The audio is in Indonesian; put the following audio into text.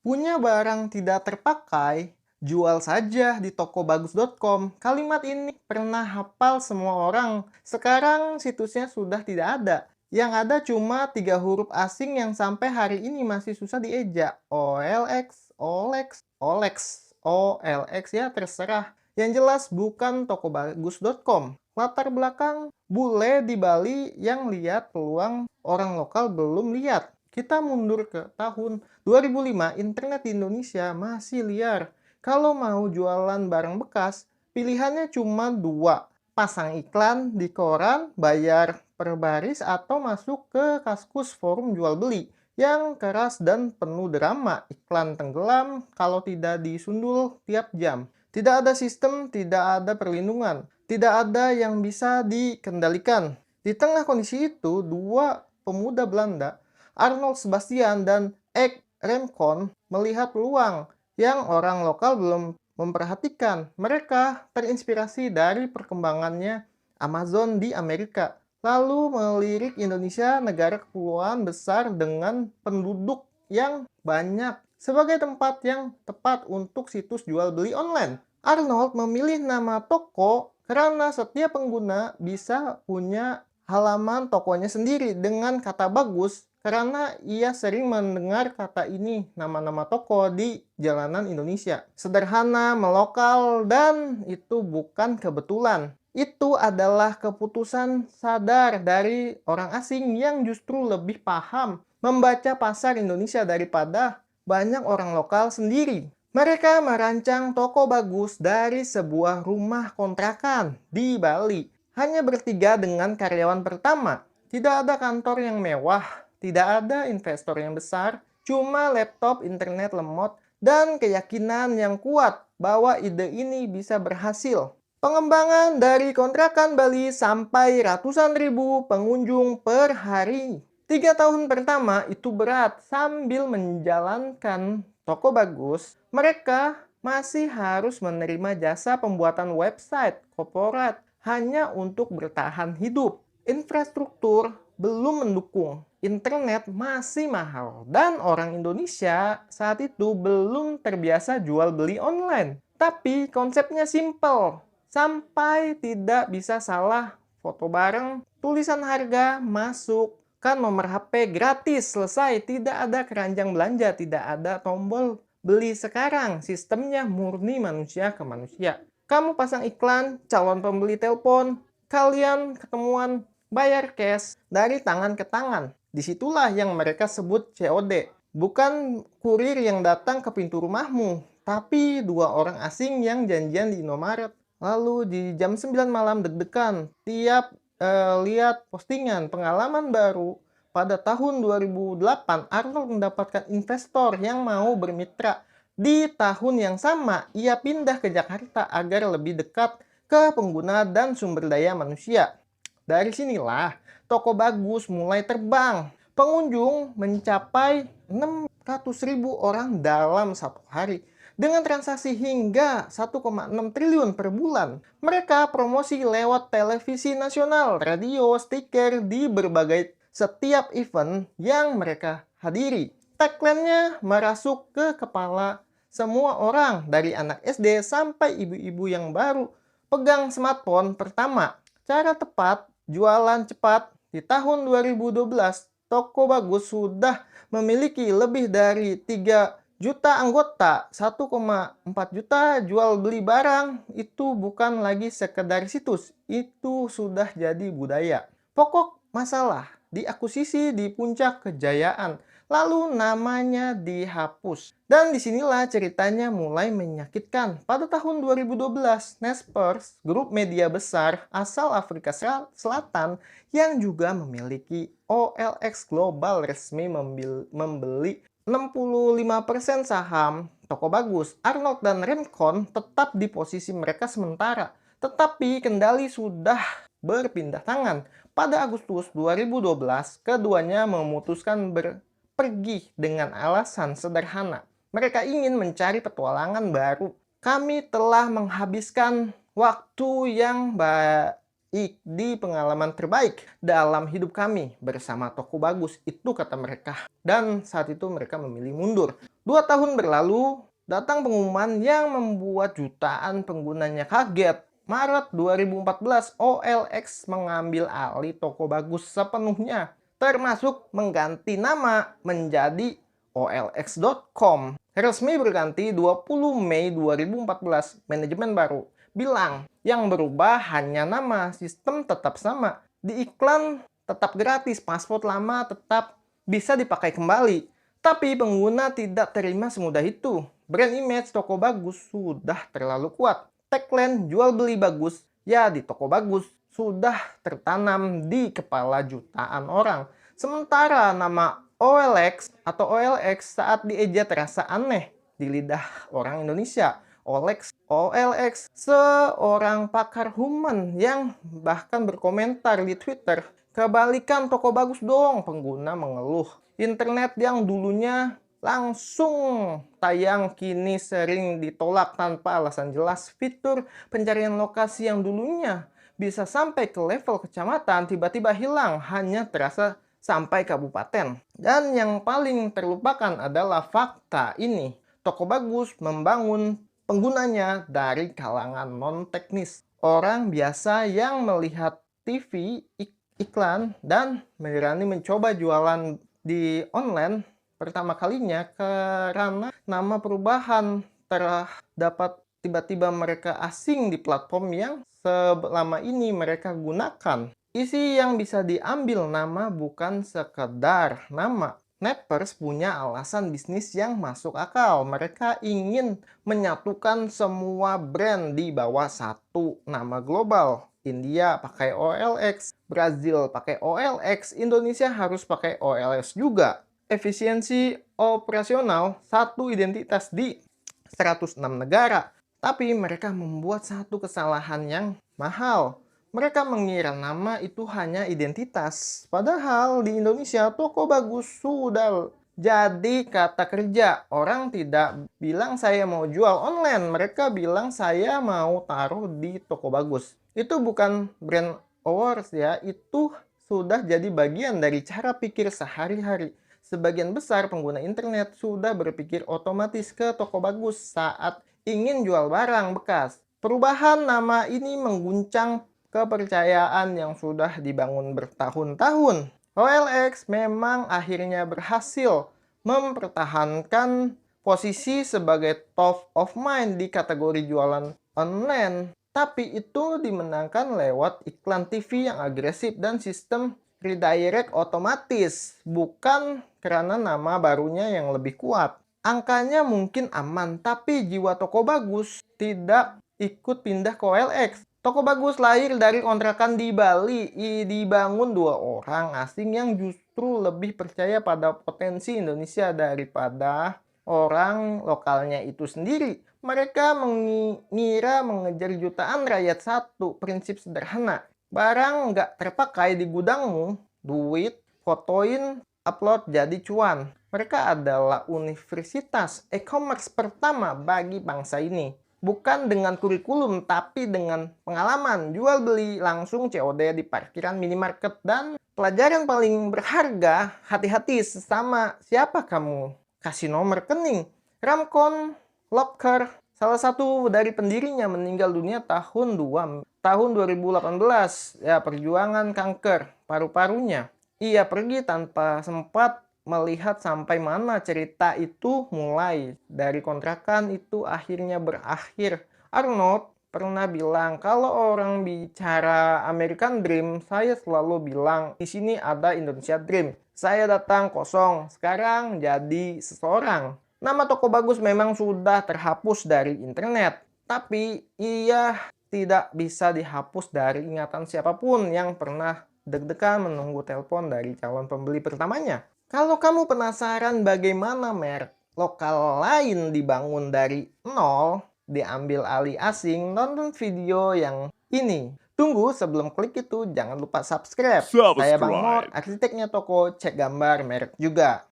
Punya barang tidak terpakai, jual saja di tokobagus.com. Kalimat ini pernah hafal semua orang. Sekarang situsnya sudah tidak ada. Yang ada cuma 3 huruf asing yang sampai hari ini masih susah diejak. OLX, OLX, OLX, OLX ya terserah. Yang jelas bukan tokobagus.com. Latar belakang bule di Bali yang lihat peluang orang lokal belum lihat. Kita mundur ke tahun 2005, internet di Indonesia masih liar. Kalau mau jualan barang bekas, pilihannya cuma 2. Pasang iklan di koran, bayar per baris, atau masuk ke Kaskus forum jual beli yang keras dan penuh drama. Iklan tenggelam kalau tidak disundul tiap jam. Tidak ada sistem, tidak ada perlindungan, tidak ada yang bisa dikendalikan. Di tengah kondisi itu, 2 pemuda Belanda, Arnold Sebastian dan Erik Remkon, melihat peluang yang orang lokal belum memperhatikan. Mereka terinspirasi dari perkembangannya Amazon di Amerika, lalu melirik Indonesia, negara kepulauan besar dengan penduduk yang banyak, sebagai tempat yang tepat untuk situs jual beli online. Arnold memilih nama toko karena setiap pengguna bisa punya halaman tokonya sendiri dengan kata bagus, karena ia sering mendengar kata ini nama-nama toko di jalanan Indonesia. Sederhana, melokal, dan itu bukan kebetulan. Itu adalah keputusan sadar dari orang asing yang justru lebih paham membaca pasar Indonesia daripada banyak orang lokal sendiri. Mereka merancang toko bagus dari sebuah rumah kontrakan di Bali. Hanya bertiga dengan karyawan pertama. Tidak ada kantor yang mewah, tidak ada investor yang besar, cuma laptop, internet lemot, dan keyakinan yang kuat bahwa ide ini bisa berhasil. Pengembangan dari kontrakan Bali sampai ratusan ribu pengunjung per hari. 3 tahun pertama itu berat. Sambil menjalankan toko bagus, mereka masih harus menerima jasa pembuatan website korporat hanya untuk bertahan hidup. Infrastruktur belum mendukung. Internet masih mahal. Dan orang Indonesia saat itu belum terbiasa jual beli online. Tapi konsepnya simple. Sampai tidak bisa salah foto bareng, tulisan harga, masuk, kan nomor HP gratis, selesai. Tidak ada keranjang belanja, tidak ada tombol beli sekarang. Sistemnya murni manusia ke manusia. Kamu pasang iklan, calon pembeli telepon, kalian ketemuan, bayar cash dari tangan ke tangan. Disitulah yang mereka sebut COD. Bukan kurir yang datang ke pintu rumahmu, tapi 2 orang asing yang janjian di Indomaret. Lalu di jam 9 malam deg-degan, tiap lihat postingan pengalaman baru. Pada tahun 2008, Arnold mendapatkan investor yang mau bermitra. Di tahun yang sama, ia pindah ke Jakarta agar lebih dekat ke pengguna dan sumber daya manusia. Dari sinilah toko bagus mulai terbang. Pengunjung mencapai 600.000 orang dalam 1 hari. Dengan transaksi hingga 1,6 triliun per bulan. Mereka promosi lewat televisi nasional, radio, stiker di berbagai setiap event yang mereka hadiri. Tagline-nya merasuk ke kepala semua orang, dari anak SD sampai ibu-ibu yang baru pegang smartphone pertama. Cara tepat, jualan cepat. Di tahun 2012, Toko Bagus sudah memiliki lebih dari 3 juta anggota, 1,4 juta jual beli barang. Itu bukan lagi sekedar situs, itu sudah jadi budaya. Pokok masalah diakuisisi di puncak kejayaan, lalu namanya dihapus. Dan disinilah ceritanya mulai menyakitkan. Pada tahun 2012, Naspers, grup media besar asal Afrika Selatan yang juga memiliki OLX Global, resmi membeli 65% saham Toko Bagus. Arnold dan Remkon tetap di posisi mereka sementara, tetapi kendali sudah berpindah tangan. Pada Agustus 2012, keduanya memutuskan pergi dengan alasan sederhana. Mereka ingin mencari petualangan baru. Kami telah menghabiskan waktu yang di pengalaman terbaik dalam hidup kami bersama Toko Bagus, itu kata mereka. Dan saat itu mereka memilih mundur. 2 tahun berlalu, datang pengumuman yang membuat jutaan penggunanya kaget. Maret 2014, OLX mengambil alih Toko Bagus sepenuhnya, termasuk mengganti nama menjadi OLX.com. Resmi berganti 20 Mei 2014, manajemen baru bilang yang berubah hanya nama, sistem tetap sama. Di iklan tetap gratis, paspor lama tetap bisa dipakai kembali. Tapi pengguna tidak terima semudah itu. Brand image Toko Bagus sudah terlalu kuat. Tagline jual beli bagus, ya di Toko Bagus, sudah tertanam di kepala jutaan orang. Sementara nama OLX atau OLX saat dieja terasa aneh di lidah orang Indonesia. OLX, seorang pakar human yang bahkan berkomentar di Twitter, kebalikan Toko Bagus dong, pengguna mengeluh. Internet yang dulunya langsung tayang kini sering ditolak tanpa alasan jelas. Fitur pencarian lokasi yang dulunya bisa sampai ke level kecamatan tiba-tiba hilang, hanya terasa sampai kabupaten. Dan yang paling terlupakan adalah fakta ini. Toko Bagus membangun penggunanya dari kalangan non-teknis. Orang biasa yang melihat TV, iklan, dan berani mencoba jualan di online pertama kalinya karena nama perubahan terdapat tiba-tiba mereka asing di platform yang selama ini mereka gunakan. Isi yang bisa diambil nama bukan sekedar nama. Nappers punya alasan bisnis yang masuk akal. Mereka ingin menyatukan semua brand di bawah satu nama global. India pakai OLX, Brazil pakai OLX, Indonesia harus pakai OLX juga. Efisiensi operasional, satu identitas di 106 negara. Tapi mereka membuat satu kesalahan yang mahal. Mereka mengira nama itu hanya identitas. Padahal di Indonesia Toko Bagus sudah jadi kata kerja. Orang tidak bilang saya mau jual online. Mereka bilang saya mau taruh di Toko Bagus. Itu bukan brand awareness ya. Itu sudah jadi bagian dari cara pikir sehari-hari. Sebagian besar pengguna internet sudah berpikir otomatis ke Toko Bagus saat ingin jual barang bekas. Perubahan nama ini mengguncang kepercayaan yang sudah dibangun bertahun-tahun. OLX memang akhirnya berhasil mempertahankan posisi sebagai top of mind di kategori jualan online. Tapi itu dimenangkan lewat iklan TV yang agresif dan sistem redirect otomatis, bukan karena nama barunya yang lebih kuat. Angkanya mungkin aman, tapi jiwa Toko Bagus tidak ikut pindah ke OLX. Toko Bagus lahir dari kontrakan di Bali, dibangun 2 orang asing yang justru lebih percaya pada potensi Indonesia daripada orang lokalnya itu sendiri. Mereka mengira mengejar jutaan rakyat satu prinsip sederhana. Barang nggak terpakai di gudangmu, duit, fotoin, upload jadi cuan. Mereka adalah universitas e-commerce pertama bagi bangsa ini. Bukan dengan kurikulum, tapi dengan pengalaman. Jual beli langsung COD di parkiran minimarket. Dan pelajaran paling berharga, hati-hati sesama siapa kamu kasih nomor rekening. Ramcon Locker, salah satu dari pendirinya, meninggal dunia tahun 2018. Ya, perjuangan kanker paru-parunya. Ia pergi tanpa sempat melihat sampai mana cerita itu mulai. Dari kontrakan itu akhirnya berakhir. Arnold pernah bilang, kalau orang bicara American Dream, saya selalu bilang di sini ada Indonesia Dream. Saya datang kosong, sekarang jadi seseorang. Nama Toko Bagus memang sudah terhapus dari internet, tapi ia tidak bisa dihapus dari ingatan siapapun yang pernah deg-degan menunggu telepon dari calon pembeli pertamanya. Kalau kamu penasaran bagaimana merek lokal lain dibangun dari nol, diambil alih asing, nonton video yang ini. Tunggu, sebelum klik itu jangan lupa subscribe. Saya Bang Mor, arsiteknya toko, cek gambar merek juga.